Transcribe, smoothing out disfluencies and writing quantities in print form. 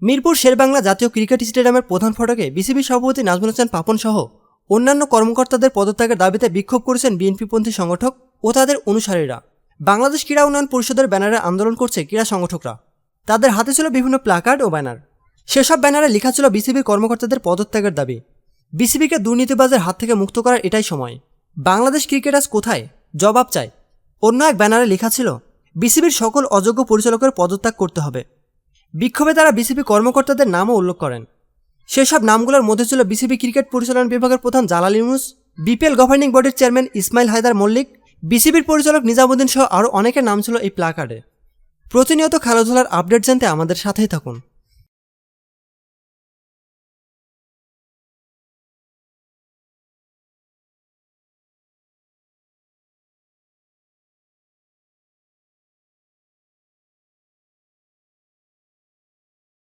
মিরপুর শেরেবাংলা জাতীয় ক্রিকেট স্টেডিয়ামের প্রধান ফটকে বিসিবি সভাপতি নাজমুল হাসান পাপন সহ অন্যান্য কর্মকর্তাদের পদত্যাগের দাবিতে বিক্ষোভ করেছেন বিএনপিপন্থী সংগঠক ও তাদের অনুসারীরা। বাংলাদেশ ক্রীড়া উন্নয়ন পরিষদের ব্যানারে আন্দোলন করছে ক্রীড়া সংগঠকরা। তাদের হাতে ছিল বিভিন্ন প্ল্যাকার্ড ও ব্যানার। সেসব ব্যানারে লেখা ছিল বিসিবির কর্মকর্তাদের পদত্যাগের দাবি। বিসিবিকে দুর্নীতিবাজের হাত থেকে মুক্ত করার এটাই সময়। বাংলাদেশ ক্রিকেট আজ কোথায়, জবাব চাই। অন্য এক ব্যানারে লেখা ছিল বিসিবির সকল অযোগ্য পরিচালকের পদত্যাগ করতে হবে। বিক্ষোভে তারা বিসিবি কর্মকর্তাদের নামও উল্লেখ করেন। সেসব নামগুলোর মধ্যে ছিল বিসিবি ক্রিকেট পরিচালনা বিভাগের প্রধান জালাল ইউনুস, বিপিএল গভর্নিং বডির চেয়ারম্যান ইসমাইল হায়দার মল্লিক, বিসিবির পরিচালক নিজামুদ্দিন সহ আরও অনেকের নাম ছিল এই প্ল্যাকার্ডে। প্রতিনিয়ত খেলাধুলার আপডেট জানতে আমাদের সাথেই থাকুন।